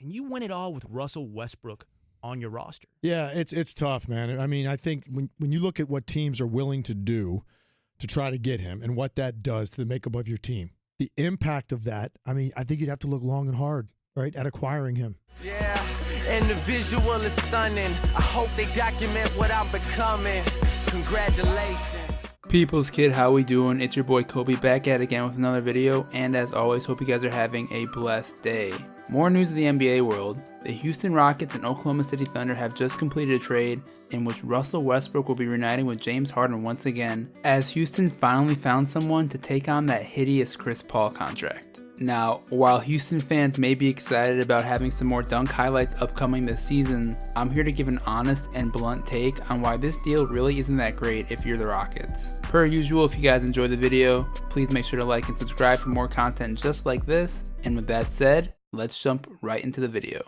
Can you win it all with Russell Westbrook on your roster? Yeah, it's tough, man. I mean, I think when you look at what teams are willing to do to try to get him and what that does to the makeup of your team, the impact of that, I mean, I think you'd have to look long and hard, right, at acquiring him. Yeah, and the visual is stunning. I hope they document what I'm becoming. Congratulations. People's Kid, how we doing? It's your boy Kobe back at it again with another video, and as always, hope you guys are having a blessed day. More news of the NBA world. The Houston Rockets and Oklahoma City Thunder have just completed a trade in which Russell Westbrook will be reuniting with James Harden once again, as Houston finally found someone to take on that hideous Chris Paul contract. Now, while Houston fans may be excited about having some more dunk highlights upcoming this season, I'm here to give an honest and blunt take on why this deal really isn't that great if you're the Rockets. Per usual, if you guys enjoyed the video, please make sure to like and subscribe for more content just like this. And with that said, let's jump right into the video.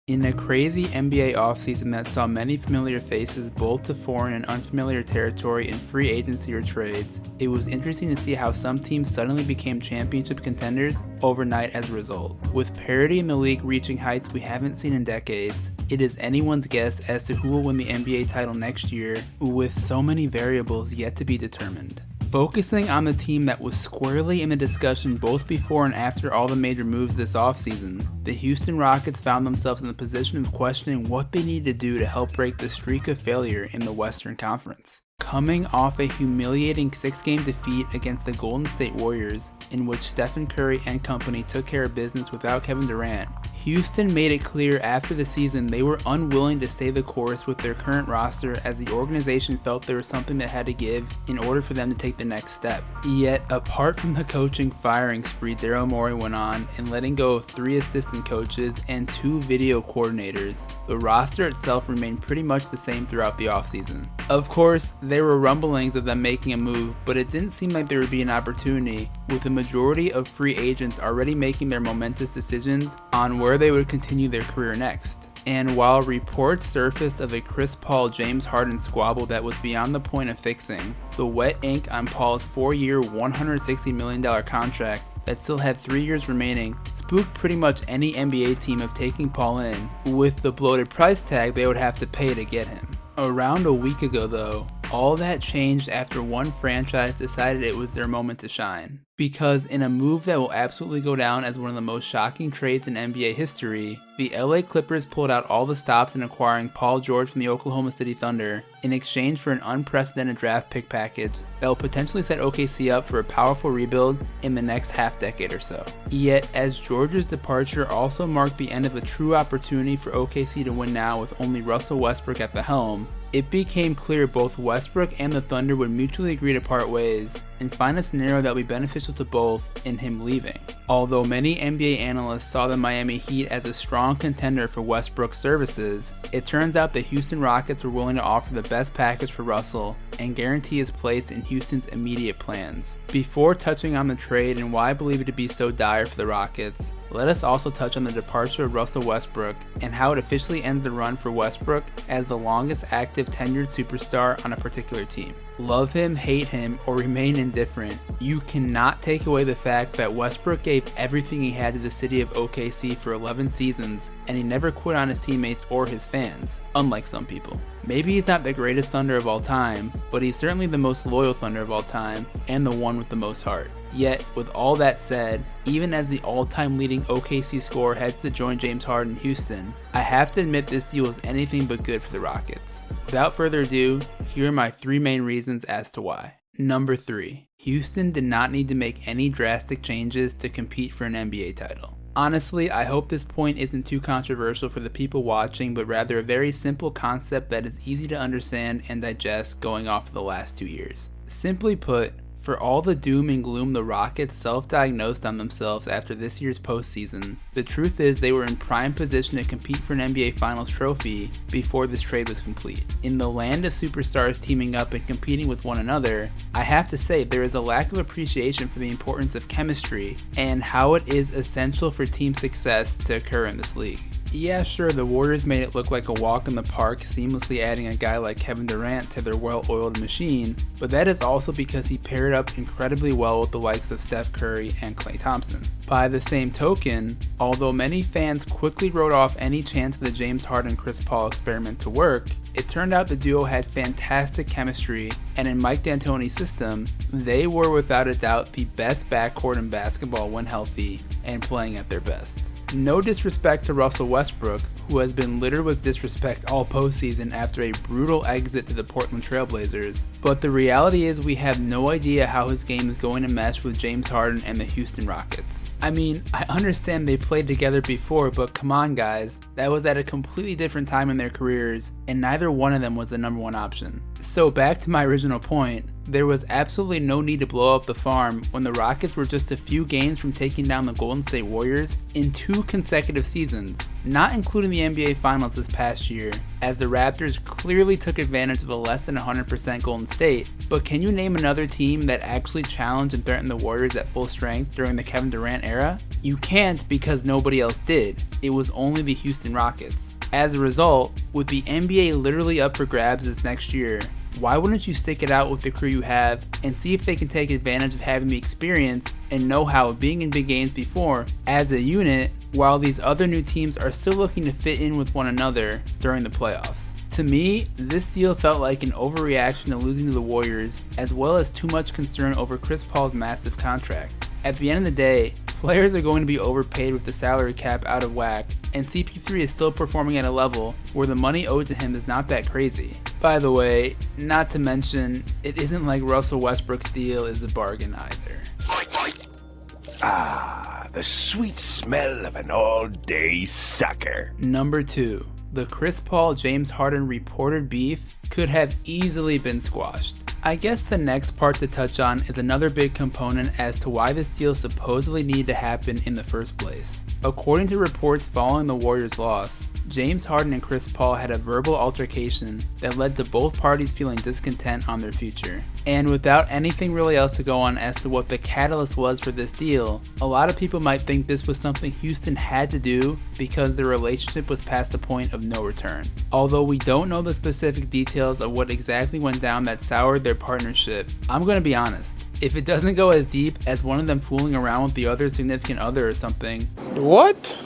In a crazy NBA offseason that saw many familiar faces bolt to foreign and unfamiliar territory in free agency or trades, it was interesting to see how some teams suddenly became championship contenders overnight as a result. With parity in the league reaching heights we haven't seen in decades, it is anyone's guess as to who will win the NBA title next year, with so many variables yet to be determined. Focusing on the team that was squarely in the discussion both before and after all the major moves this offseason, the Houston Rockets found themselves in the position of questioning what they needed to do to help break the streak of failure in the Western Conference. Coming off a humiliating 6-game defeat against the Golden State Warriors, in which Stephen Curry and company took care of business without Kevin Durant, Houston made it clear after the season they were unwilling to stay the course with their current roster, as the organization felt there was something that had to give in order for them to take the next step. Yet, apart from the coaching firing spree Daryl Morey went on and letting go of 3 assistant coaches and 2 video coordinators, the roster itself remained pretty much the same throughout the offseason. Of course, there were rumblings of them making a move, but it didn't seem like there would be an opportunity, with the majority of free agents already making their momentous decisions on where they would continue their career next. And while reports surfaced of a Chris Paul-James Harden squabble that was beyond the point of fixing, the wet ink on Paul's 4-year, $160 million contract that still had 3 years remaining spooked pretty much any NBA team of taking Paul in, with the bloated price tag they would have to pay to get him. Around a week ago though, all that changed after one franchise decided it was their moment to shine. Because in a move that will absolutely go down as one of the most shocking trades in NBA history, the LA Clippers pulled out all the stops in acquiring Paul George from the Oklahoma City Thunder in exchange for an unprecedented draft pick package that will potentially set OKC up for a powerful rebuild in the next half decade or so. Yet, as George's departure also marked the end of a true opportunity for OKC to win now with only Russell Westbrook at the helm, it became clear both Westbrook and the Thunder would mutually agree to part ways and find a scenario that would be beneficial to both in him leaving. Although many NBA analysts saw the Miami Heat as a strong contender for Westbrook's services, it turns out the Houston Rockets were willing to offer the best package for Russell and guarantee his place in Houston's immediate plans. Before touching on the trade and why I believe it to be so dire for the Rockets, let us also touch on the departure of Russell Westbrook and how it officially ends the run for Westbrook as the longest active tenured superstar on a particular team. Love him, hate him, or remain indifferent, you cannot take away the fact that Westbrook gave everything he had to the city of OKC for 11 seasons, and he never quit on his teammates or his fans, unlike some people. Maybe he's not the greatest Thunder of all time, but he's certainly the most loyal Thunder of all time, and the one with the most heart. Yet, with all that said, even as the all-time leading OKC scorer heads to join James Harden in Houston, I have to admit this deal is anything but good for the Rockets. Without further ado, here are my 3 main reasons as to why. Number 3. Houston did not need to make any drastic changes to compete for an NBA title. Honestly, I hope this point isn't too controversial for the people watching, but rather a very simple concept that is easy to understand and digest going off of the last 2 years. Simply put, for all the doom and gloom the Rockets self-diagnosed on themselves after this year's postseason, the truth is they were in prime position to compete for an NBA Finals trophy before this trade was complete. In the land of superstars teaming up and competing with one another, I have to say there is a lack of appreciation for the importance of chemistry and how it is essential for team success to occur in this league. Yeah, sure, the Warriors made it look like a walk in the park, seamlessly adding a guy like Kevin Durant to their well-oiled machine, but that is also because he paired up incredibly well with the likes of Steph Curry and Klay Thompson. By the same token, although many fans quickly wrote off any chance of the James Harden-Chris Paul experiment to work, it turned out the duo had fantastic chemistry, and in Mike D'Antoni's system, they were without a doubt the best backcourt in basketball when healthy and playing at their best. No disrespect to Russell Westbrook, who has been littered with disrespect all postseason after a brutal exit to the Portland Trail Blazers, but the reality is we have no idea how his game is going to mesh with James Harden and the Houston Rockets. I mean, I understand they played together before, but come on guys, that was at a completely different time in their careers, and neither one of them was the number one option. So back to my original point, there was absolutely no need to blow up the farm when the Rockets were just a few games from taking down the Golden State Warriors in 2 consecutive seasons, not including the NBA Finals this past year, as the Raptors clearly took advantage of a less than 100% Golden State. But can you name another team that actually challenged and threatened the Warriors at full strength during the Kevin Durant era? You can't, because nobody else did. It was only the Houston Rockets. As a result, with the NBA literally up for grabs this next year, why wouldn't you stick it out with the crew you have and see if they can take advantage of having the experience and know-how of being in big games before as a unit, while these other new teams are still looking to fit in with one another during the playoffs? To me, this deal felt like an overreaction to losing to the Warriors, as well as too much concern over Chris Paul's massive contract. At the end of the day, players are going to be overpaid with the salary cap out of whack, and CP3 is still performing at a level where the money owed to him is not that crazy. By the way, not to mention, it isn't like Russell Westbrook's deal is a bargain either. Ah, the sweet smell of an all-day sucker. Number 2. The Chris Paul-James Harden reported beef could have easily been squashed. I guess the next part to touch on is another big component as to why this deal supposedly needed to happen in the first place. According to reports following the Warriors' loss, James Harden and Chris Paul had a verbal altercation that led to both parties feeling discontent on their future. And without anything really else to go on as to what the catalyst was for this deal, a lot of people might think this was something Houston had to do because their relationship was past the point of no return. Although we don't know the specific details of what exactly went down that soured their partnership, I'm gonna be honest. If it doesn't go as deep as one of them fooling around with the other significant other or something. What?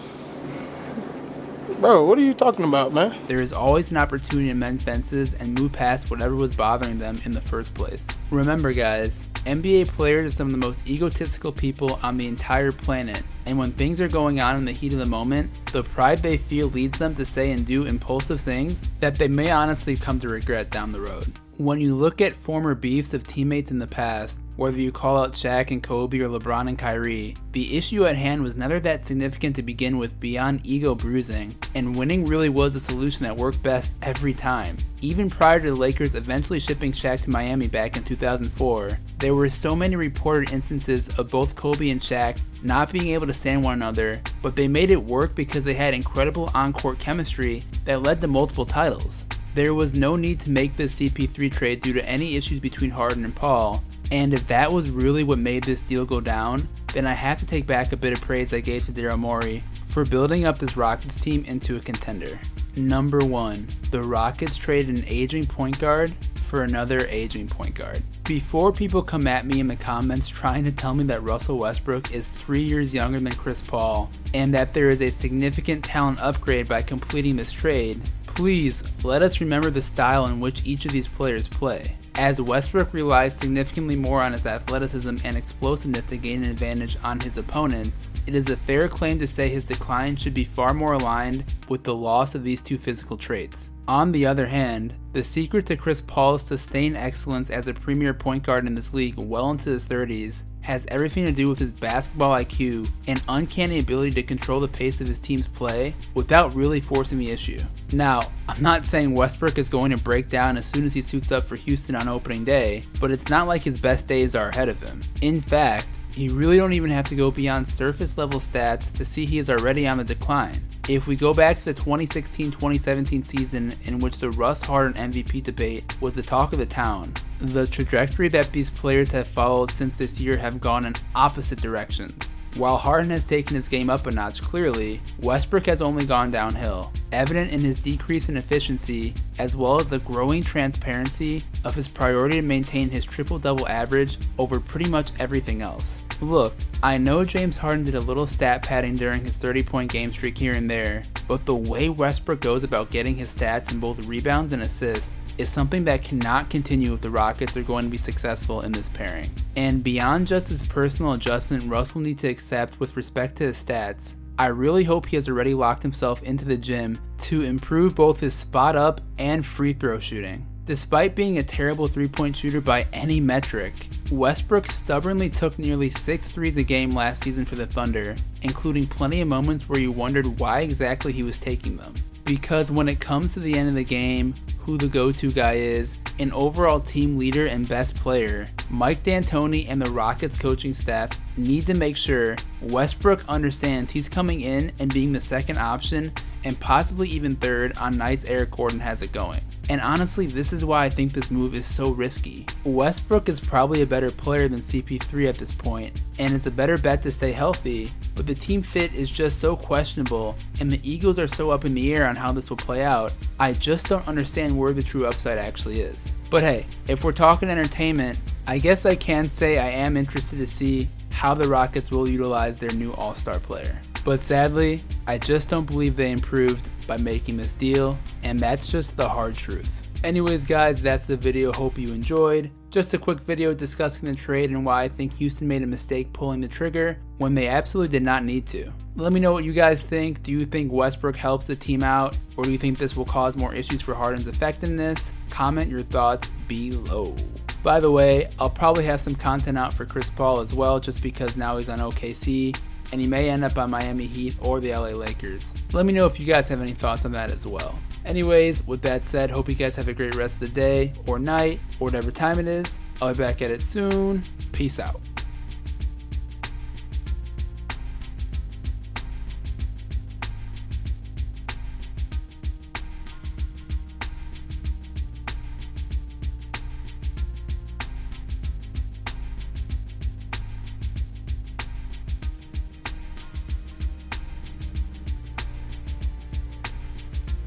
Bro, what are you talking about, man? There is always an opportunity to mend fences and move past whatever was bothering them in the first place. Remember guys, NBA players are some of the most egotistical people on the entire planet, and when things are going on in the heat of the moment, the pride they feel leads them to say and do impulsive things that they may honestly come to regret down the road. When you look at former beefs of teammates in the past, whether you call out Shaq and Kobe or LeBron and Kyrie, the issue at hand was never that significant to begin with beyond ego bruising, and winning really was the solution that worked best every time. Even prior to the Lakers eventually shipping Shaq to Miami back in 2004, there were so many reported instances of both Kobe and Shaq not being able to stand one another, but they made it work because they had incredible on-court chemistry that led to multiple titles. There was no need to make this CP3 trade due to any issues between Harden and Paul, and if that was really what made this deal go down, then I have to take back a bit of praise I gave to Daryl Morey for building up this Rockets team into a contender. Number 1, the Rockets traded an aging point guard for another aging point guard. Before people come at me in the comments trying to tell me that Russell Westbrook is 3 years younger than Chris Paul and that there is a significant talent upgrade by completing this trade, please let us remember the style in which each of these players play. As Westbrook relies significantly more on his athleticism and explosiveness to gain an advantage on his opponents, it is a fair claim to say his decline should be far more aligned with the loss of these two physical traits. On the other hand, the secret to Chris Paul's sustained excellence as a premier point guard in this league well into his 30s has everything to do with his basketball IQ and uncanny ability to control the pace of his team's play without really forcing the issue. Now, I'm not saying Westbrook is going to break down as soon as he suits up for Houston on opening day, but it's not like his best days are ahead of him. In fact, you really don't even have to go beyond surface level stats to see he is already on the decline. If we go back to the 2016-2017 season in which the Russ Harden MVP debate was the talk of the town, the trajectory that these players have followed since this year have gone in opposite directions. While Harden has taken his game up a notch clearly, Westbrook has only gone downhill, evident in his decrease in efficiency, as well as the growing transparency of his priority to maintain his triple-double average over pretty much everything else. Look, I know James Harden did a little stat padding during his 30-point game streak here and there, but the way Westbrook goes about getting his stats in both rebounds and assists is something that cannot continue if the Rockets are going to be successful in this pairing. And beyond just his personal adjustment Russ will need to accept with respect to his stats, I really hope he has already locked himself into the gym to improve both his spot up and free throw shooting. Despite being a terrible 3-point shooter by any metric, Westbrook stubbornly took nearly 6 threes a game last season for the Thunder, including plenty of moments where you wondered why exactly he was taking them. Because when it comes to the end of the game, who the go-to guy is, an overall team leader and best player, Mike D'Antoni and the Rockets coaching staff need to make sure Westbrook understands he's coming in and being the second option and possibly even third on nights Eric Gordon has it going. And honestly, this is why I think this move is so risky. Westbrook is probably a better player than CP3 at this point, and it's a better bet to stay healthy, but the team fit is just so questionable, and the egos are so up in the air on how this will play out, I just don't understand where the true upside actually is. But hey, if we're talking entertainment, I guess I can say I am interested to see how the Rockets will utilize their new all-star player. But sadly, I just don't believe they improved by making this deal, and that's just the hard truth. Anyways guys, that's the video, hope you enjoyed. Just a quick video discussing the trade and why I think Houston made a mistake pulling the trigger when they absolutely did not need to. Let me know what you guys think. Do you think Westbrook helps the team out, or do you think this will cause more issues for Harden's effectiveness? Comment your thoughts below. By the way, I'll probably have some content out for Chris Paul as well, just because now he's on OKC, and he may end up on Miami Heat or the LA Lakers. Let me know if you guys have any thoughts on that as well. Anyways, with that said, hope you guys have a great rest of the day or night or whatever time it is. I'll be back at it soon. Peace out.